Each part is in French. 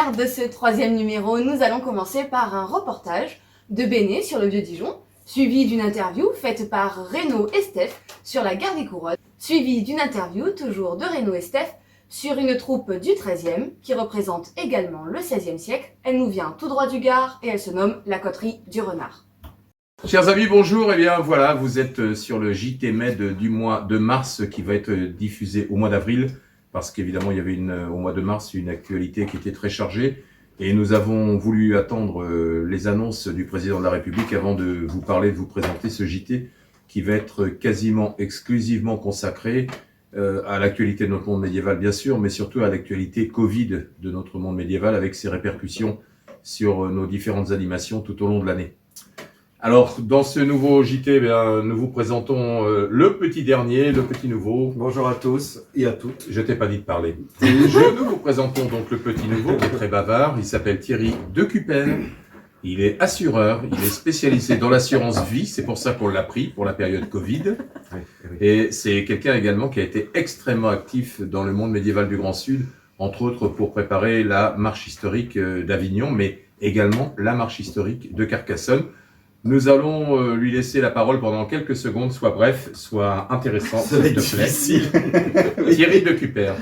sommaire de ce 3e numéro, nous allons commencer par un reportage de Béné sur le Vieux-Dijon, suivi d'une interview faite par Renaud et Steph sur la gare des Couronnes, suivi d'une interview toujours de Renaud et Steph sur une troupe du 13e qui représente également le 16e siècle. Elle nous vient tout droit du Gard et elle se nomme la Coterie du Renard. Chers amis, bonjour. Eh bien voilà, vous êtes sur le JT Med du mois de mars qui va être diffusé au mois d'avril parce qu'évidemment il y avait au mois de mars une actualité qui était très chargée et nous avons voulu attendre les annonces du président de la République avant de vous parler, de vous présenter ce JT qui va être quasiment exclusivement consacré à l'actualité de notre monde médiéval bien sûr, mais surtout à l'actualité Covid de notre monde médiéval avec ses répercussions sur nos différentes animations tout au long de l'année. Alors, dans ce nouveau JT, eh bien, nous vous présentons le petit dernier, le petit nouveau. Bonjour à tous et à toutes. Je t'ai pas dit de parler. Nous vous présentons donc le petit nouveau, qui est très bavard. Il s'appelle Thierry Decupel. Il est assureur. Il est spécialisé dans l'assurance vie. C'est pour ça qu'on l'a pris pour la période Covid. Et c'est quelqu'un également qui a été extrêmement actif dans le monde médiéval du Grand Sud, entre autres pour préparer la marche historique d'Avignon, mais également la marche historique de Carcassonne. Nous allons lui laisser la parole pendant quelques secondes, soit bref, soit intéressant, s'il te plaît. Thierry Decupel.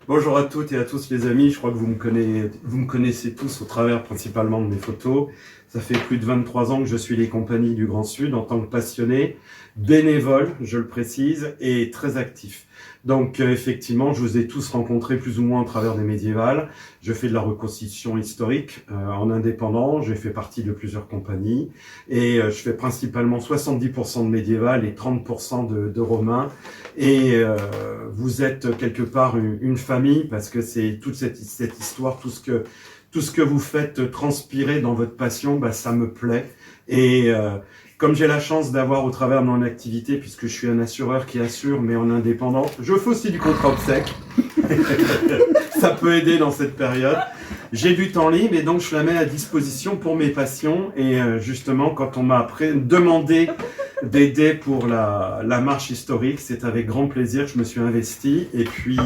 Bonjour à toutes et à tous les amis, je crois que vous me connaissez tous au travers principalement de mes photos. Ça fait plus de 23 ans que je suis les compagnies du Grand Sud en tant que passionné, bénévole, je le précise, et très actif. Donc effectivement, je vous ai tous rencontrés plus ou moins à travers des médiévales. Je fais de la reconstitution historique en indépendant, j'ai fait partie de plusieurs compagnies et je fais principalement 70% de médiévales et 30% de romains. Et vous êtes quelque part une famille parce que c'est toute cette histoire, tout ce que vous faites transpirer dans votre passion, bah, ça me plaît. Et comme j'ai la chance d'avoir au travers de mon activité, puisque je suis un assureur qui assure, mais en indépendant, je fais aussi du contrat obsèque. Ça peut aider dans cette période. J'ai du temps libre et donc je la mets à disposition pour mes passions. Et justement, quand on m'a demandé d'aider pour la marche historique, c'est avec grand plaisir que je me suis investi. Et puis,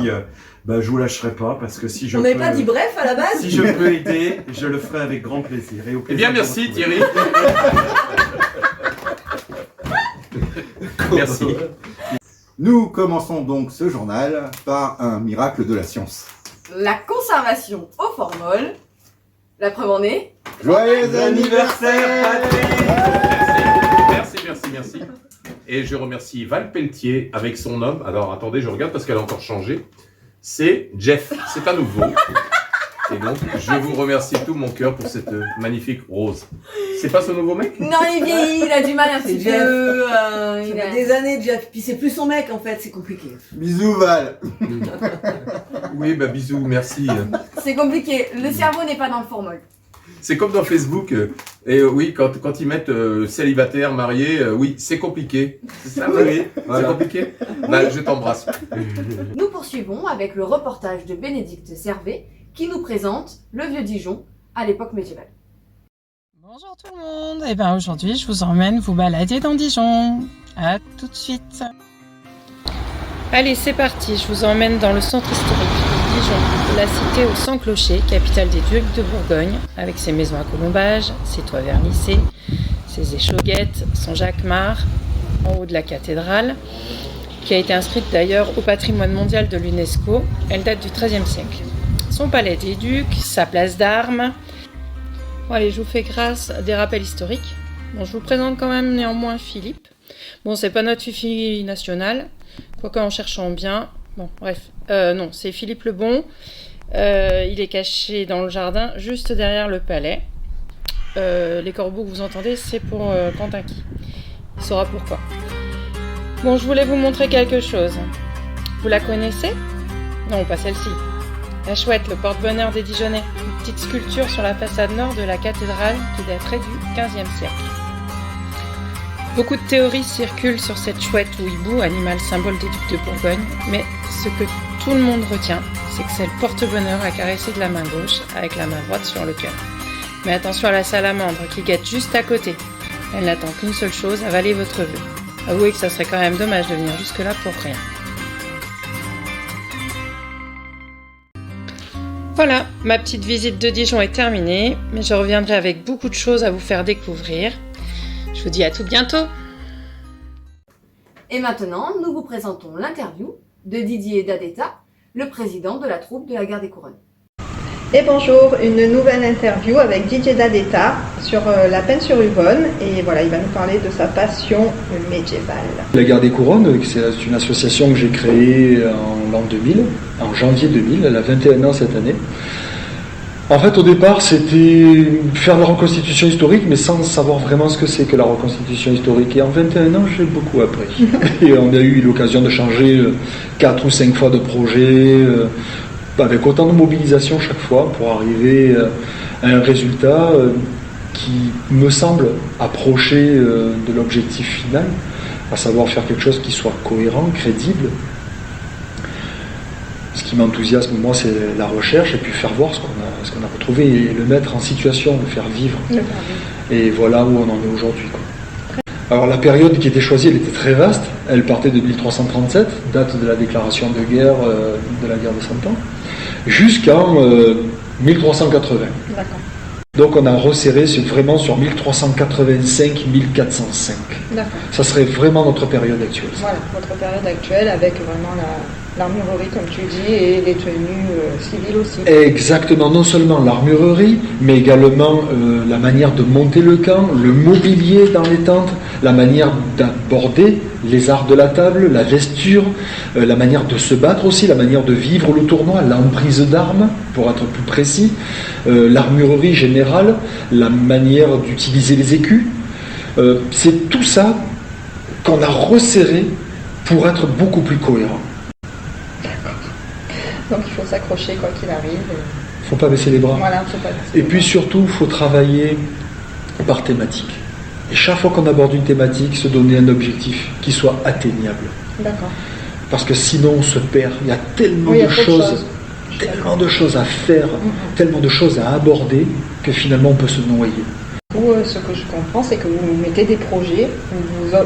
je vous lâcherai pas parce que si je On n'avait pas dit bref à la base. Si je peux aider, je le ferai avec grand plaisir. Et au plaisir. Eh bien, merci Thierry. Merci. Nous commençons donc ce journal par un miracle de la science. La conservation au formol. La preuve en est. Joyeux anniversaire Patrick. Merci. Et je remercie Val Pelletier avec son homme. Alors attendez, je regarde parce qu'elle a encore changé. C'est Jeff, c'est un nouveau. Et donc, je vous remercie de tout mon cœur pour cette magnifique rose. C'est pas ce nouveau mec? Non, il vieillit, il a du mal un petit Jeff. peu. Ça Il fait a... des années, Jeff. Puis c'est plus son mec, en fait, c'est compliqué. Bisous Val. Oui, bisous, merci. C'est compliqué, le cerveau n'est pas dans le formol. C'est comme dans Facebook. Et oui, quand ils mettent célibataire, marié, oui, c'est compliqué. C'est ça, oui. Voilà. C'est compliqué. Je t'embrasse. Nous poursuivons avec le reportage de Bénédicte Servet qui nous présente le Vieux-Dijon à l'époque médiévale. Bonjour tout le monde, et bien aujourd'hui je vous emmène vous balader dans Dijon. A tout de suite. Allez c'est parti, je vous emmène dans le centre historique de Dijon, la cité aux 100 clochers, capitale des ducs de Bourgogne, avec ses maisons à colombages, ses toits vernissés, ses échauguettes, son jacquemart, en haut de la cathédrale, qui a été inscrite d'ailleurs au patrimoine mondial de l'UNESCO. Elle date du XIIIe siècle. Son palais des ducs, sa place d'armes. Bon allez, je vous fais grâce à des rappels historiques. Bon, je vous présente quand même néanmoins Philippe. Bon, c'est pas notre Fifi national, quoique en cherchant bien. Bon, bref. Non, c'est Philippe le Bon. Il est caché dans le jardin, juste derrière le palais. Les corbeaux que vous entendez, c'est pour Quentin-Qui. Il saura pourquoi. Bon, je voulais vous montrer quelque chose. Vous la connaissez? Non, pas celle-ci. La chouette, le porte-bonheur des Dijonnais. Une petite sculpture sur la façade nord de la cathédrale qui daterait du XVe siècle. Beaucoup de théories circulent sur cette chouette ou hibou, animal symbole des ducs de Bourgogne, mais ce que tout le monde retient, c'est que c'est le porte-bonheur à caresser de la main gauche avec la main droite sur le cœur. Mais attention à la salamandre qui guette juste à côté. Elle n'attend qu'une seule chose, avaler votre vœu. Avouez que ça serait quand même dommage de venir jusque-là pour rien. Voilà, ma petite visite de Dijon est terminée, mais je reviendrai avec beaucoup de choses à vous faire découvrir. Je vous dis à tout bientôt. Et maintenant, nous vous présentons l'interview de Didier Dadeta, le président de la troupe de la Garde des Couronnes. Et bonjour, une nouvelle interview avec Didier Dadeta sur la Peine-sur-Yvonne. Et voilà, il va nous parler de sa passion médiévale. La Garde des Couronnes, c'est une association que j'ai créée en l'an 2000, en janvier 2000, elle a 21 ans cette année. En fait, au départ, c'était faire la reconstitution historique, mais sans savoir vraiment ce que c'est que la reconstitution historique. Et en 21 ans, j'ai beaucoup appris. Et on a eu l'occasion de changer 4 ou 5 fois de projet, avec autant de mobilisation chaque fois, pour arriver à un résultat qui me semble approcher de l'objectif final, à savoir faire quelque chose qui soit cohérent, crédible. Ce qui m'enthousiasme, moi, c'est la recherche et puis faire voir ce qu'on a retrouvé et le mettre en situation, le faire vivre. Et voilà où on en est aujourd'hui, quoi. Alors la période qui était choisie, elle était très vaste. Elle partait de 1337, date de la déclaration de guerre de la guerre de 100 ans, jusqu'en 1380. D'accord. Donc on a resserré vraiment sur 1385-1405. D'accord. Ça serait vraiment notre période actuelle. Voilà, votre période actuelle avec vraiment l'armurerie, comme tu dis, et les tenues civiles aussi. Exactement, non seulement l'armurerie, mais également la manière de monter le camp, le mobilier dans les tentes, la manière d'aborder les arts de la table, la vesture, la manière de se battre aussi, la manière de vivre le tournoi, l'emprise d'armes, pour être plus précis, l'armurerie générale, la manière d'utiliser les écus. C'est tout ça qu'on a resserré pour être beaucoup plus cohérent. Donc il faut s'accrocher quoi qu'il arrive. Il ne faut pas baisser les bras. Voilà, faut pas baisser Et les puis bras. surtout, il faut travailler par thématique. Et chaque fois qu'on aborde une thématique, se donner un objectif qui soit atteignable. D'accord. Parce que sinon, on se perd. Il y a tellement Oui, il y a de trop de choses, choses. tellement de choses à faire, tellement de choses à aborder, que finalement, on peut se noyer. Vous, ce que je comprends, c'est que vous mettez des projets, vous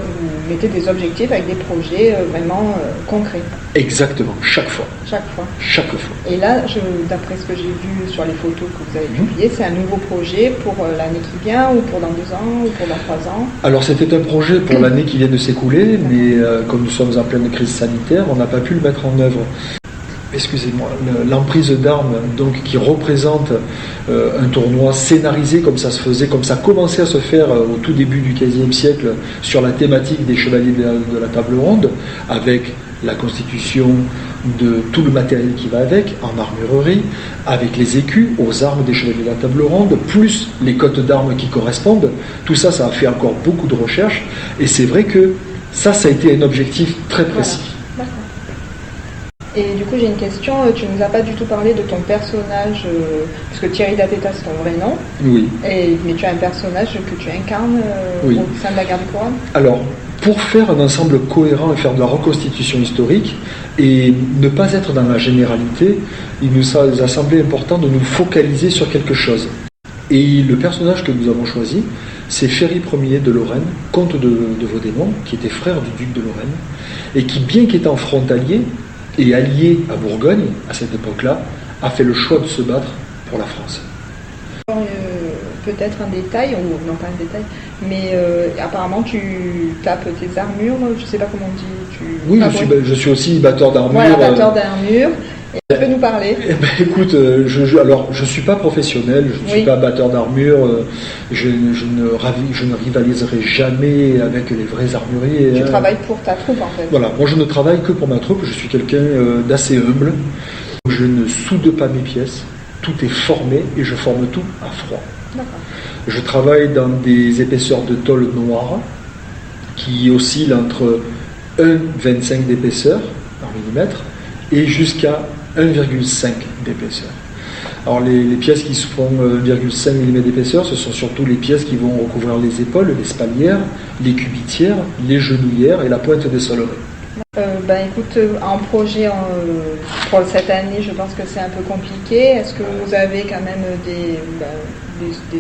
mettez des objectifs avec des projets vraiment concrets, Exactement, chaque fois. chaque fois. Chaque fois. Et là, d'après ce que j'ai vu sur les photos que vous avez publiées, c'est un nouveau projet pour l'année qui vient, ou pour dans 2 ans, ou pour dans 3 ans. Alors c'était un projet pour l'année qui vient de s'écouler, mais comme nous sommes en pleine crise sanitaire, on n'a pas pu le mettre en œuvre. Excusez-moi, l'emprise d'armes, donc qui représente un tournoi scénarisé comme ça se faisait, comme ça commençait à se faire au tout début du XVe siècle sur la thématique des chevaliers de la table ronde, avec la constitution de tout le matériel qui va avec, en armurerie, avec les écus aux armes des chevaliers de la table ronde, plus les cotes d'armes qui correspondent. Tout ça, ça a fait encore beaucoup de recherches, et c'est vrai que ça a été un objectif très précis. Voilà. D'accord. Et du coup, j'ai une question. Tu ne nous as pas du tout parlé de ton personnage, puisque Thierry Dadeta, c'est ton vrai nom. Oui. Mais tu as un personnage que tu incarnes Oui. au sein de la Garde des Couronnes. Alors, pour faire un ensemble cohérent et faire de la reconstitution historique et ne pas être dans la généralité, il nous a semblé important de nous focaliser sur quelque chose. Et le personnage que nous avons choisi, c'est Ferry Ier de Lorraine, comte de Vaudémont, qui était frère du duc de Lorraine, et qui, bien qu'étant frontalier et allié à Bourgogne à cette époque-là, a fait le choix de se battre pour la France. Peut-être un détail, ou non pas un détail, mais apparemment tu tapes tes armures, je sais pas comment on dit. Oui, je suis aussi batteur d'armure. Voilà, batteur d'armure. Et tu peux nous parler? Eh ben, écoute, je suis pas professionnel, je ne suis pas batteur d'armure, je ne rivaliserai jamais avec les vrais armuriers. Tu travailles pour ta troupe en fait. Voilà, moi je ne travaille que pour ma troupe, je suis quelqu'un d'assez humble, je ne soude pas mes pièces, tout est formé et je forme tout à froid. D'accord. Je travaille dans des épaisseurs de tôle noire qui oscillent entre 1,25 d'épaisseur en millimètres et jusqu'à 1,5 d'épaisseur. Alors les pièces qui se font 1,5 mm d'épaisseur, ce sont surtout les pièces qui vont recouvrir les épaules, les spalières, les cubitières, les genouillères et la pointe des soleries. Écoute, en projet pour cette année, je pense que c'est un peu compliqué. Est-ce que vous avez quand même des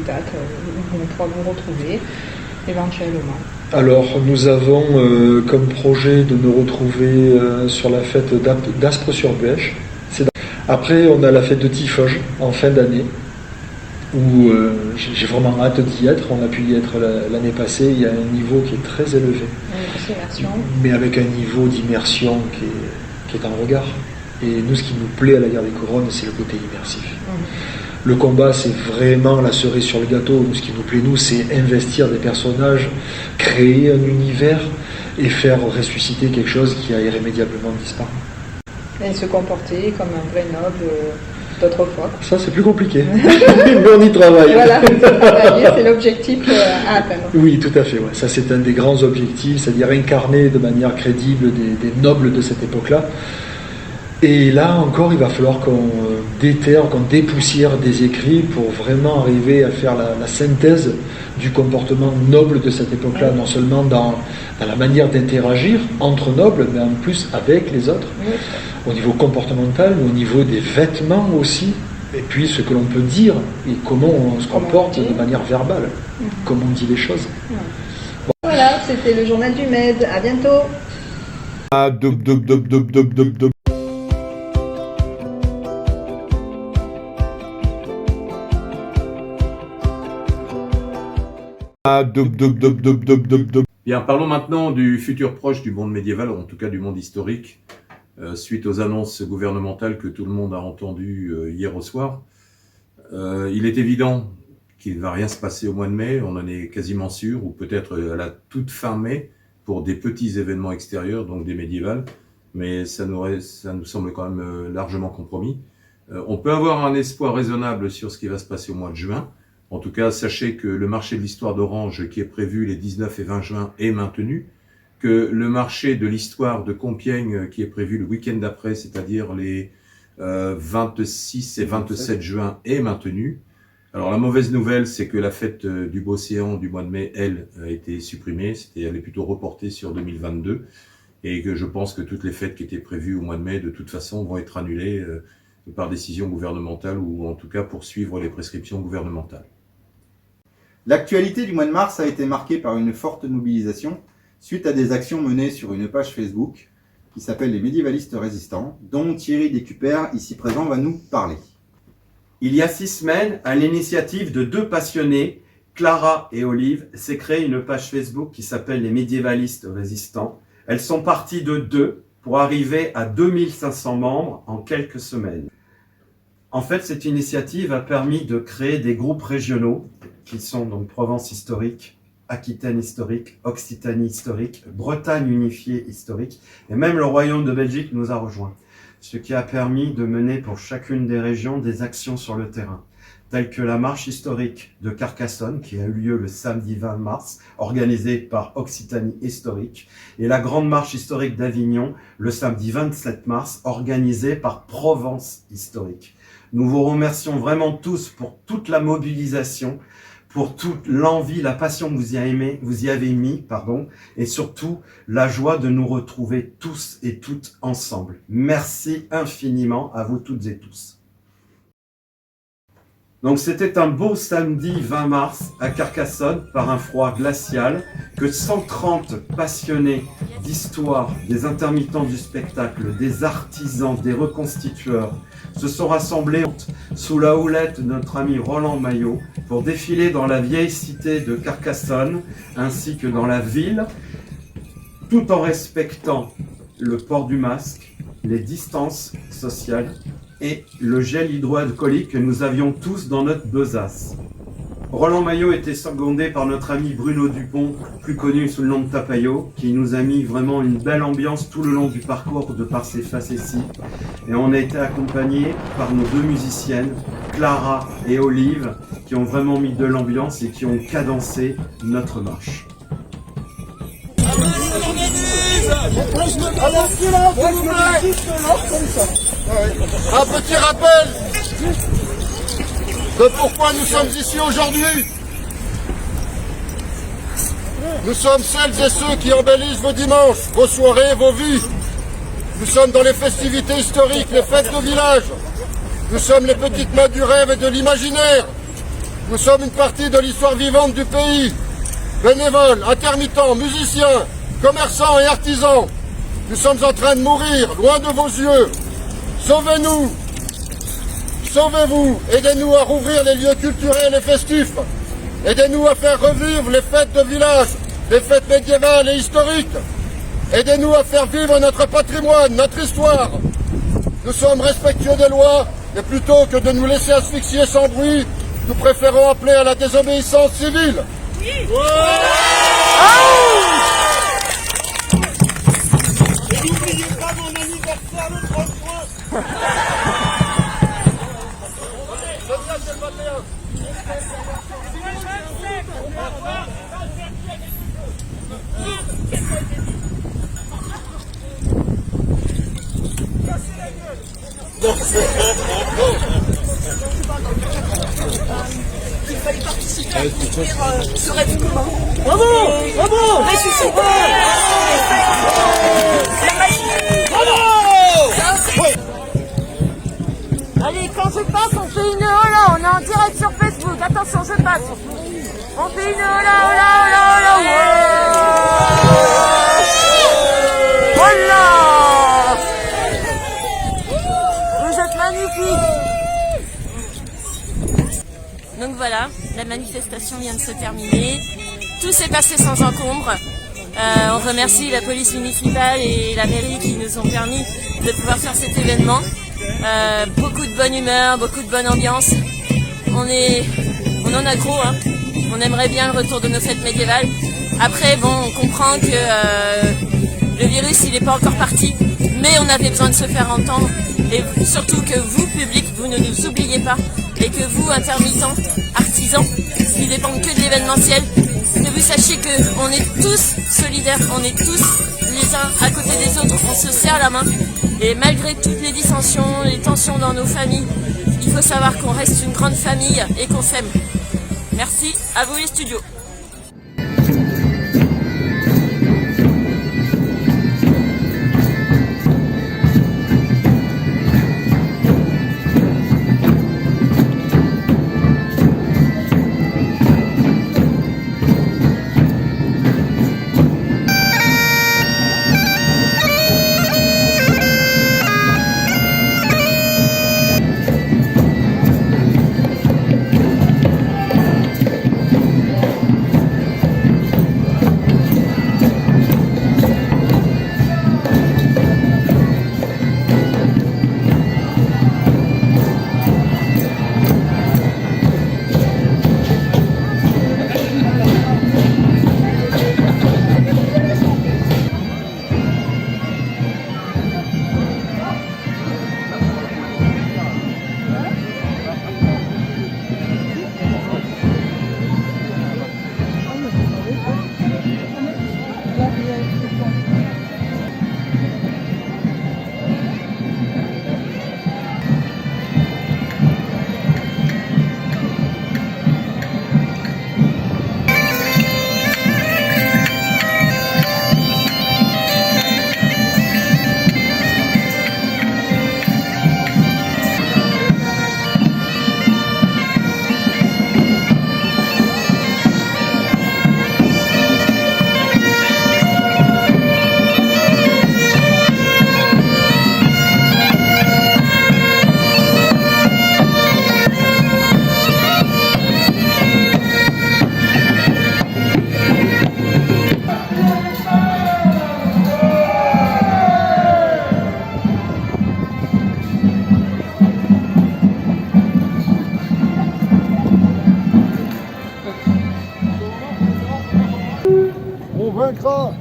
dates où on pourra vous retrouver éventuellement? Alors nous avons comme projet de nous retrouver sur la fête d'Aspres-sur-Buèche. Après, on a la fête de Tifoge en fin d'année, où j'ai vraiment hâte d'y être. On a pu y être l'année passée. Il y a un niveau qui est très élevé, mais avec un niveau d'immersion qui est en regard. Et nous, ce qui nous plaît à la Guerre des Couronnes, c'est le côté immersif. Le combat, c'est vraiment la cerise sur le gâteau. Nous, ce qui nous plaît, nous, c'est investir des personnages, créer un univers et faire ressusciter quelque chose qui a irrémédiablement disparu. Et se comporter comme un vrai noble d'autrefois. Ça, c'est plus compliqué. Mais on y travaille. Voilà, c'est l'objectif à atteindre. Oui, tout à fait. Ouais. Ça, c'est un des grands objectifs, c'est-à-dire incarner de manière crédible des nobles de cette époque-là. Et là encore, il va falloir qu'on déterre, qu'on dépoussière des écrits pour vraiment arriver à faire la synthèse du comportement noble de cette époque-là, non seulement dans la manière d'interagir entre nobles, mais en plus avec les autres, au niveau comportemental, mais au niveau des vêtements aussi, et puis ce que l'on peut dire et comment on se comporte de manière verbale, comment on dit les choses. Bon. Voilà, c'était le journal du Med. À bientôt. Bien, parlons maintenant du futur proche du monde médiéval, en tout cas du monde historique, suite aux annonces gouvernementales que tout le monde a entendues hier au soir. Il est évident qu'il ne va rien se passer au mois de mai, on en est quasiment sûr, ou peut-être à la toute fin mai, pour des petits événements extérieurs, donc des médiévales, mais ça nous semble quand même largement compromis. On peut avoir un espoir raisonnable sur ce qui va se passer au mois de juin. En tout cas, sachez que le marché de l'histoire d'Orange, qui est prévu les 19 et 20 juin, est maintenu, que le marché de l'histoire de Compiègne, qui est prévu le week-end d'après, c'est-à-dire les 26 et 27 juin, est maintenu. Alors la mauvaise nouvelle, c'est que la fête du Beaucéant du mois de mai, elle, a été supprimée, elle est plutôt reportée sur 2022, et que je pense que toutes les fêtes qui étaient prévues au mois de mai, de toute façon, vont être annulées par décision gouvernementale, ou en tout cas pour suivre les prescriptions gouvernementales. L'actualité du mois de mars a été marquée par une forte mobilisation suite à des actions menées sur une page Facebook qui s'appelle les médiévalistes résistants, dont Thierry Décupert, ici présent, va nous parler. Il y a 6 semaines, à l'initiative de 2 passionnés, Clara et Olive, s'est créée une page Facebook qui s'appelle les médiévalistes résistants. Elles sont parties de 2 pour arriver à 2500 membres en quelques semaines. En fait, cette initiative a permis de créer des groupes régionaux qui sont donc Provence historique, Aquitaine historique, Occitanie historique, Bretagne unifiée historique, et même le Royaume de Belgique nous a rejoints. Ce qui a permis de mener pour chacune des régions des actions sur le terrain, telles que la marche historique de Carcassonne, qui a eu lieu le samedi 20 mars, organisée par Occitanie historique, et la grande marche historique d'Avignon, le samedi 27 mars, organisée par Provence historique. Nous vous remercions vraiment tous pour toute la mobilisation, pour toute l'envie, la passion que vous y avez mis, et surtout la joie de nous retrouver tous et toutes ensemble. Merci infiniment à vous toutes et tous. Donc c'était un beau samedi 20 mars à Carcassonne, par un froid glacial, que 130 passionnés d'histoire, des intermittents du spectacle, des artisans, des reconstitueurs, se sont rassemblés sous la houlette de notre ami Roland Maillot pour défiler dans la vieille cité de Carcassonne ainsi que dans la ville, tout en respectant le port du masque, les distances sociales et le gel hydroalcoolique que nous avions tous dans notre besace. Roland Maillot était secondé par notre ami Bruno Dupont, plus connu sous le nom de Tapaillot, qui nous a mis vraiment une belle ambiance tout le long du parcours de par ses facéties. Et on a été accompagnés par nos 2 musiciennes, Clara et Olive, qui ont vraiment mis de l'ambiance et qui ont cadencé notre marche. Un petit rappel de pourquoi nous sommes ici aujourd'hui. Nous sommes celles et ceux qui embellissent vos dimanches, vos soirées, vos vies. Nous sommes dans les festivités historiques, les fêtes de village. Nous sommes les petites mains du rêve et de l'imaginaire. Nous sommes une partie de l'histoire vivante du pays. Bénévoles, intermittents, musiciens, commerçants et artisans. Nous sommes en train de mourir, loin de vos yeux. Sauvez-nous, sauvez-vous, aidez-nous à rouvrir les lieux culturels et festifs. Aidez-nous à faire revivre les fêtes de village, les fêtes médiévales et historiques. Aidez-nous à faire vivre notre patrimoine, notre histoire. Nous sommes respectueux des lois, et plutôt que de nous laisser asphyxier sans bruit, nous préférons appeler à la désobéissance civile. Oui. Et n'oubliez pas mon anniversaire le 33. Il fallait participer à construire ce rêve commun. Bravo! Bravo! Allez, quand je passe, on fait une hola, on est en direct sur Facebook. Attention, je passe. On fait une hola, hola, hola, hola, voilà. Vous êtes magnifiques. Donc voilà, la manifestation vient de se terminer. Tout s'est passé sans encombre. On remercie la police municipale et la mairie qui nous ont permis de pouvoir faire cet événement. Beaucoup de bonne humeur, beaucoup de bonne ambiance. On en a gros, hein. On aimerait bien le retour de nos fêtes médiévales. Après, bon, on comprend que le virus, il n'est pas encore parti, mais on avait besoin de se faire entendre. Et surtout que vous, public, vous ne nous oubliez pas. Et que vous, intermittents, artisans, qui dépendent que de l'événementiel, que vous sachiez qu'on est tous solidaires, on est tous les uns à côté des autres, on se serre la main. Et malgré toutes les dissensions, les tensions dans nos familles, il faut savoir qu'on reste une grande famille et qu'on s'aime. Merci, à vous les studios. On vaincra.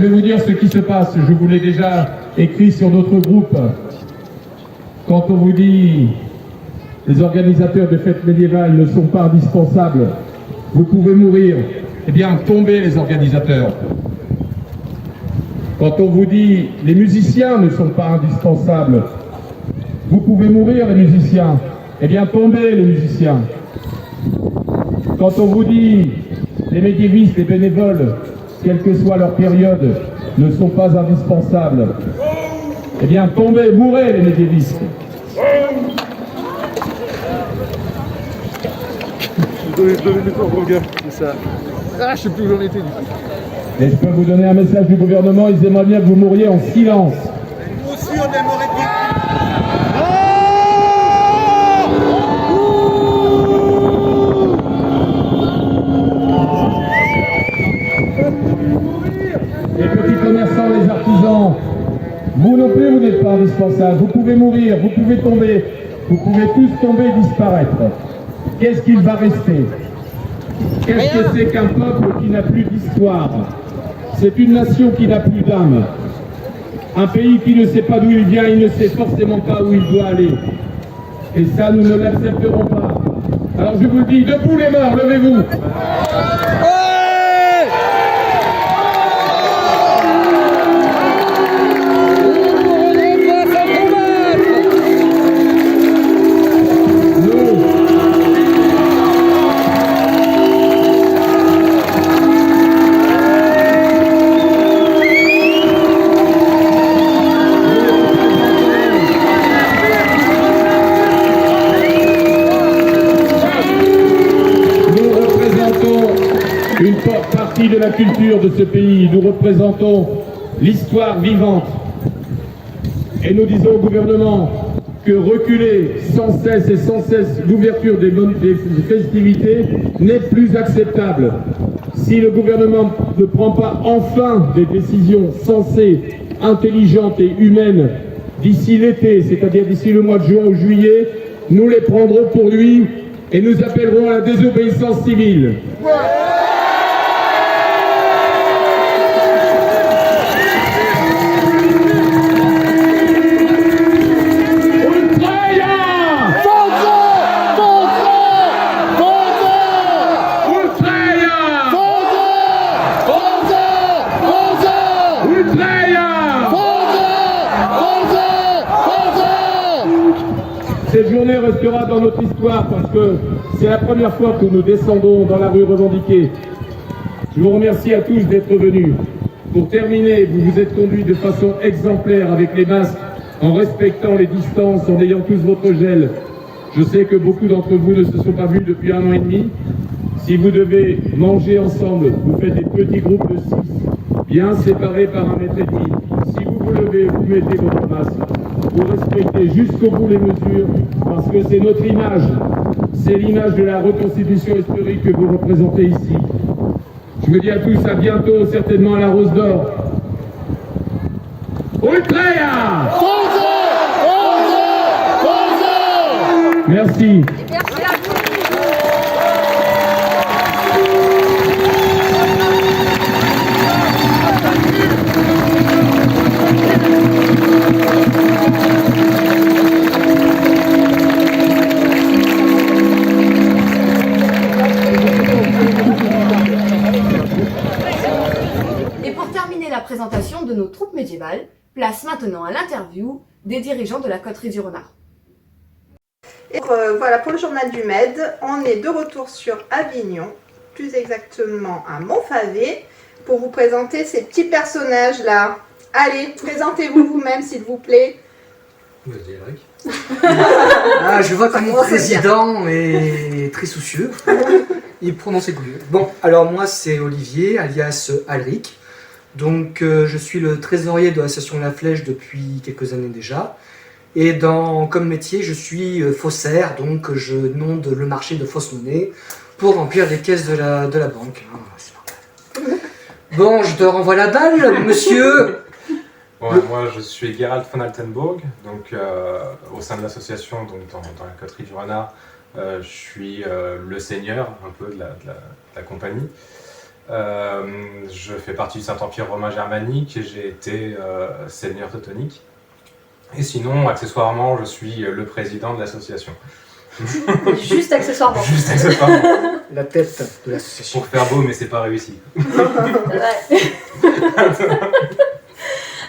je vais vous dire ce qui se passe. Je vous l'ai déjà écrit sur notre groupe. Quand on vous dit les organisateurs de fêtes médiévales ne sont pas indispensables, vous pouvez mourir, eh bien tombez les organisateurs. Quand on vous dit les musiciens ne sont pas indispensables, vous pouvez mourir les musiciens, eh bien tombez les musiciens. Quand on vous dit les médiévistes, les bénévoles, quelle que soit leur période, ne sont pas indispensables, eh bien tombez, mourrez les médiévistes. Ah, je sais plus où j'en étais. Et je peux vous donner un message du gouvernement, ils aimeraient bien que vous mouriez en silence. Nous aussi, on aimerait bien. Les petits commerçants, les artisans, vous non plus, vous n'êtes pas indispensables. Vous pouvez mourir, vous pouvez tomber, vous pouvez tous tomber et disparaître. Qu'est-ce qu'il va rester? Qu'est-ce que c'est qu'un peuple qui n'a plus d'histoire? C'est une nation qui n'a plus d'âme. Un pays qui ne sait pas d'où il vient, il ne sait forcément pas où il doit aller. Et ça, nous ne l'accepterons pas. Alors je vous le dis, debout les morts, levez-vous. Une partie de la culture de ce pays, nous représentons l'histoire vivante. Et nous disons au gouvernement que reculer sans cesse l'ouverture des festivités n'est plus acceptable. Si le gouvernement ne prend pas enfin des décisions sensées, intelligentes et humaines d'ici l'été, c'est-à-dire d'ici le mois de juin ou juillet, nous les prendrons pour lui et nous appellerons à la désobéissance civile. Cette journée restera dans notre histoire parce que c'est la première fois que nous descendons dans la rue revendiquée. Je vous remercie à tous d'être venus. Pour terminer, vous vous êtes conduits de façon exemplaire avec les masques, en respectant les distances, en ayant tous votre gel. Je sais que beaucoup d'entre vous ne se sont pas vus depuis 1 an et demi. Si vous devez manger ensemble, vous faites des petits groupes de 6, bien séparés par 1,5 mètre. Si vous vous levez, vous mettez votre masque. Vous respectez jusqu'au bout les mesures, parce que c'est notre image. C'est l'image de la reconstitution historique que vous représentez ici. Je vous dis à tous à bientôt, certainement à la Rose d'Or. Ultreia! Merci. Et pour terminer la présentation de nos troupes médiévales, place maintenant à l'interview des dirigeants de la Coterie du Renard. Et voilà, pour le journal du Med, on est de retour sur Avignon, plus exactement à Montfavet, pour vous présenter ces petits personnages-là. Allez, présentez-vous vous-même, s'il vous plaît. Vas-y, Eric. Ah, je vois que mon président est très soucieux. Il prononce ses couilles. Bon, alors moi, c'est Olivier, alias Alric. Donc, je suis le trésorier de l'association La Flèche depuis quelques années déjà. Et comme métier, je suis faussaire, donc je inonde le marché de fausses monnaies pour remplir les caisses de la banque. Ah, c'est normal. Bon, je te renvoie la balle, monsieur. Bon, moi, je suis Gerald von Altenburg, donc au sein de l'association, donc dans la Coterie du Renard, je suis le seigneur un peu de la compagnie. Je fais partie du Saint-Empire romain germanique et j'ai été seigneur teutonique. Et sinon, accessoirement, je suis le président de l'association. Juste accessoirement. Juste accessoirement. La tête de l'association. Pour faire beau, mais c'est pas réussi.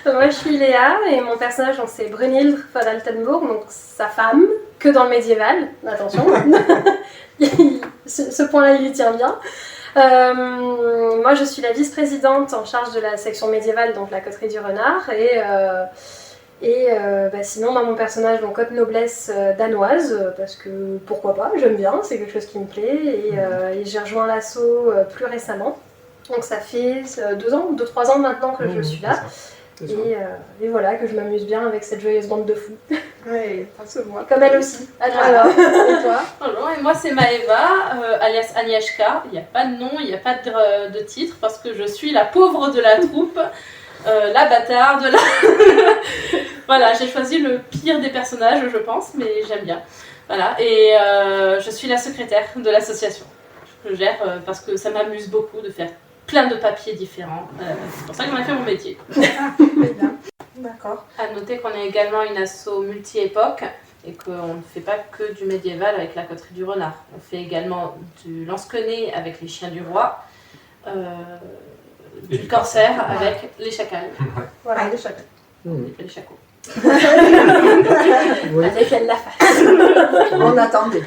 Moi, je suis Léa et mon personnage, c'est Brunhilde von Altenburg, donc sa femme, que dans le médiéval. Attention, ce point-là, il y tient bien. Moi, je suis la vice-présidente en charge de la section médiévale, donc la coterie du Renard, sinon, moi, mon personnage, donc haute noblesse danoise, parce que pourquoi pas, j'aime bien, c'est quelque chose qui me plaît, et j'ai rejoint l'assaut plus récemment. Donc ça fait 2-3 ans maintenant que je suis là. Et voilà, que je m'amuse bien avec cette joyeuse bande de fous. Oui, ça se voit. Comme elle aussi. Alors, et toi? Bonjour, et moi c'est Maëva, alias Agnieszka. Il n'y a pas de nom, il n'y a pas de titre, parce que je suis la pauvre de la troupe, la bâtarde, Voilà, j'ai choisi le pire des personnages, je pense, mais j'aime bien. Voilà, et je suis la secrétaire de l'association. Je gère parce que ça m'amuse beaucoup de faire plein de papiers différents. C'est pour ça que j'en ai fait mon métier. D'accord. À noter qu'on est également une asso multi-époque et qu'on ne fait pas que du médiéval avec la coterie du Renard. On fait également du lance-quenet avec les chiens du roi, du corsaire avec les chacals. Voilà, les chacals. Les chacos. Oui. Avec elle la face. On attendait.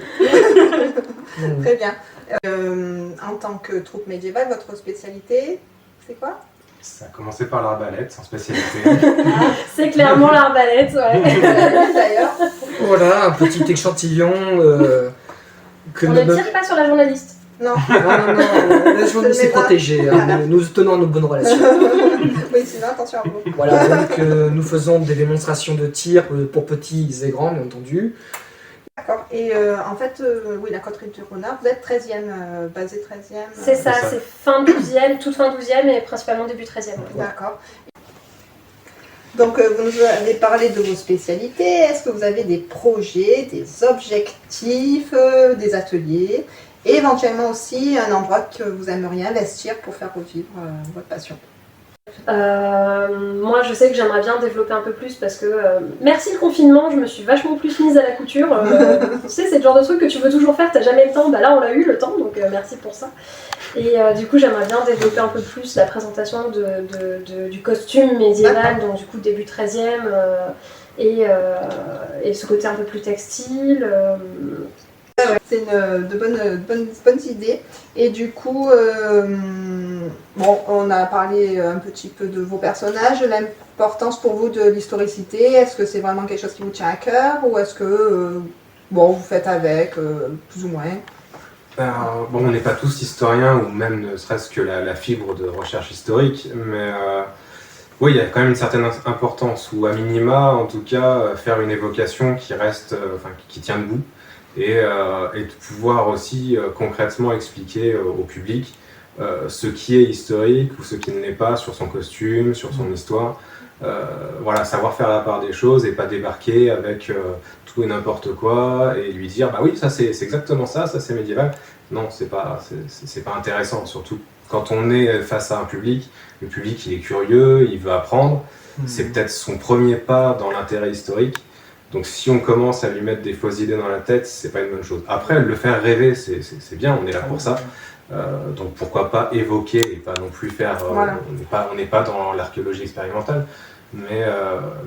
Très bien. En tant que troupe médiévale, votre spécialité, c'est quoi? Ça a commencé par l'arbalète, en spécialité. C'est clairement l'arbalète, ouais. D'ailleurs. Voilà, un petit échantillon que On ne tire pas sur la journaliste. Non. La journaliste est protégée, hein. Nous tenons nos bonnes relations. Oui, sinon attention à vous. Voilà, donc nous faisons des démonstrations de tir pour petits et grands, bien entendu. D'accord. Et en fait, oui, la coterie du Renard, vous êtes 13e, basé 13e. C'est ça, c'est fin 12e, toute fin 12e et principalement début 13e. D'accord. Donc, vous nous avez parlé de vos spécialités. Est-ce que vous avez des projets, des objectifs, des ateliers et éventuellement aussi un endroit que vous aimeriez investir pour faire revivre votre passion? Moi je sais que j'aimerais bien développer un peu plus parce que merci le confinement, je me suis vachement plus mise à la couture. Tu sais, c'est le genre de truc que tu veux toujours faire, t'as jamais le temps. Bah là on l'a eu le temps, donc merci pour ça. Et du coup j'aimerais bien développer un peu plus la présentation du costume médiéval, donc du coup début 13e et ce côté un peu plus textile. C'est de bonnes idées. Et du coup, bon, on a parlé un petit peu de vos personnages, l'importance pour vous de l'historicité. Est-ce que c'est vraiment quelque chose qui vous tient à cœur ou est-ce que bon, vous faites avec, plus ou moins? Bon, on n'est pas tous historiens ou même ne serait-ce que la fibre de recherche historique, mais oui, il y a quand même une certaine importance ou à minima, en tout cas, faire une évocation qui reste, qui tient debout. Et de pouvoir aussi concrètement expliquer au public ce qui est historique ou ce qui ne l'est pas sur son costume, sur son histoire. Voilà, savoir faire la part des choses et pas débarquer avec tout et n'importe quoi et lui dire bah oui, ça c'est exactement ça c'est médiéval. Non, c'est pas intéressant, surtout quand on est face à un public. Le public il est curieux, il veut apprendre. C'est peut-être son premier pas dans l'intérêt historique. Donc si on commence à lui mettre des fausses idées dans la tête, c'est pas une bonne chose. Après, le faire rêver, c'est bien, on est là pour ça. Donc pourquoi pas évoquer et pas non plus faire... Voilà. On n'est pas dans l'archéologie expérimentale, mais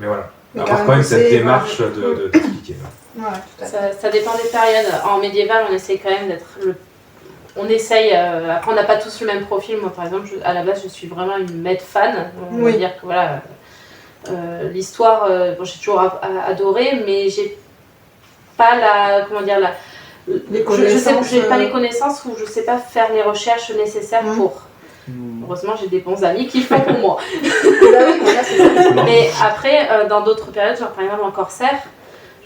voilà. Mais avoir quand même cette démarche d'expliquer. Voilà, tout à fait. Ça dépend des périodes. En médiéval, on essaye quand même d'être on essaye, après on n'a pas tous le même profil. Moi par exemple, à la base je suis vraiment une maître fan. On va dire que voilà... l'histoire, bon, j'ai toujours adoré, mais j'ai pas j'ai pas les connaissances ou je sais pas faire les recherches nécessaires pour. Heureusement, j'ai des bons amis qui le font pour moi. Mais après, dans d'autres périodes, genre par exemple en corsaire,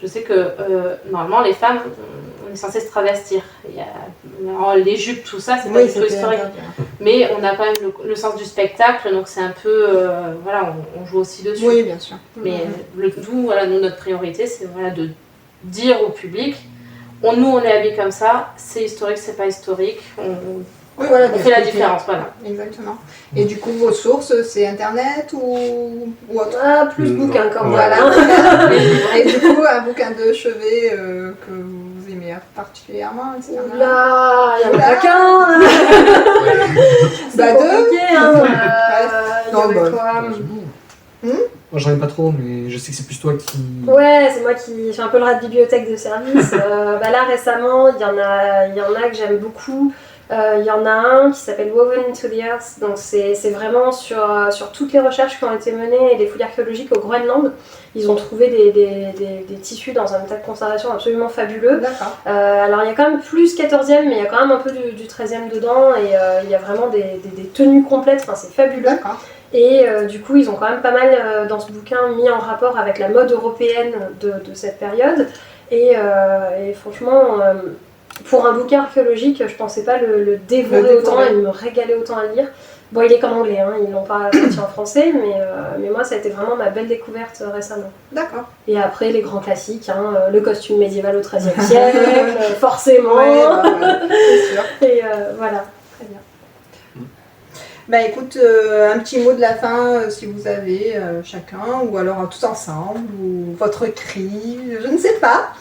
je sais que normalement les femmes, on est censé se travestir. Il y a les jupes, tout ça, c'est pas du tout historique. Mais on a quand même le sens du spectacle, donc c'est un peu, voilà, on joue aussi dessus. Oui, bien sûr. Mais nous, notre priorité, c'est voilà, de dire au public, nous on est habillés comme ça, c'est historique, c'est pas historique. Oui, voilà, on fait la d'expliquer. différence, voilà. Exactement. Et du coup, vos sources, c'est Internet ou autre? Ah, plus bouquin quand même. Voilà. Et du coup, un bouquin de chevet que vous aimez particulièrement, etc. Là, il n'y en a pas qu'un. Bah, compliqué, hein. Non, Il y avait bah, quoi Moi j'en ai pas trop, mais je sais que c'est plus toi qui... Ouais, c'est moi qui je suis un peu le rat de bibliothèque de service. Là récemment, il y en a que j'aime beaucoup. Il y en a un qui s'appelle Woven into the Earth, donc c'est vraiment sur toutes les recherches qui ont été menées et les fouilles archéologiques au Groenland. Ils ont trouvé des tissus dans un état de conservation absolument fabuleux. D'accord. Alors il y a quand même plus 14e, mais il y a quand même un peu du 13e dedans, et il y a vraiment des tenues complètes, enfin, c'est fabuleux. D'accord. Et du coup, ils ont quand même pas mal dans ce bouquin mis en rapport avec la mode européenne de cette période. Et franchement, pour un bouquin archéologique, je pensais pas le dévorer autant et me régaler autant à lire. Bon, il est qu'en anglais, hein, ils l'ont pas sorti en français, mais moi, ça a été vraiment ma belle découverte récemment. D'accord. Et après, les grands classiques, hein, le costume médiéval au XIIIe siècle, forcément. Ouais, c'est sûr. Et voilà, très bien. Bah écoute, un petit mot de la fin si vous avez chacun, ou alors tous ensemble, ou votre cri, je ne sais pas.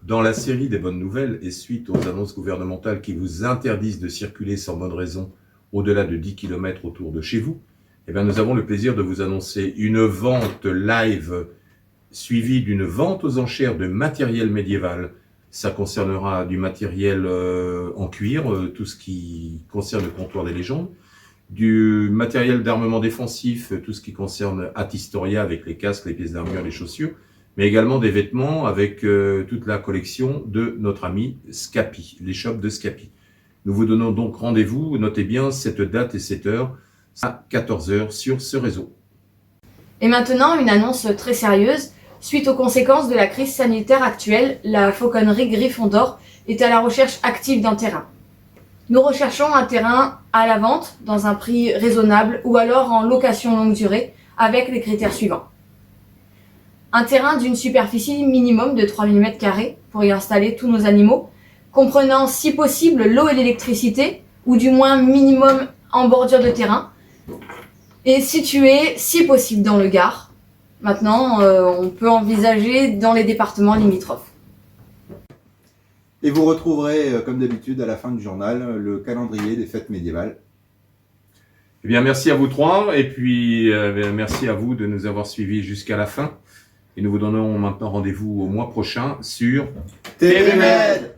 Dans la série des bonnes nouvelles et suite aux annonces gouvernementales qui vous interdisent de circuler sans bonne raison au-delà de 10 km autour de chez vous, eh bien, nous avons le plaisir de vous annoncer une vente live suivie d'une vente aux enchères de matériel médiéval. Ça concernera du matériel en cuir, tout ce qui concerne le comptoir des légendes, du matériel d'armement défensif, tout ce qui concerne At Historia avec les casques, les pièces d'armure, les chaussures, mais également des vêtements avec toute la collection de notre ami Scapi, les shops de Scapi. Nous vous donnons donc rendez-vous, notez bien cette date et cette heure, à 14 h sur ce réseau. Et maintenant, une annonce très sérieuse. Suite aux conséquences de la crise sanitaire actuelle, la fauconnerie Gryffondor est à la recherche active d'un terrain. Nous recherchons un terrain à la vente, dans un prix raisonnable, ou alors en location longue durée, avec les critères suivants. Un terrain d'une superficie minimum de 3000 m² pour y installer tous nos animaux, comprenant si possible l'eau et l'électricité, ou du moins minimum en bordure de terrain, et situé si possible dans le Gard. Maintenant, on peut envisager dans les départements limitrophes. Et vous retrouverez, comme d'habitude, à la fin du journal, le calendrier des fêtes médiévales. Eh bien, merci à vous trois, et puis merci à vous de nous avoir suivis jusqu'à la fin. Et nous vous donnons maintenant rendez-vous au mois prochain sur TVMed.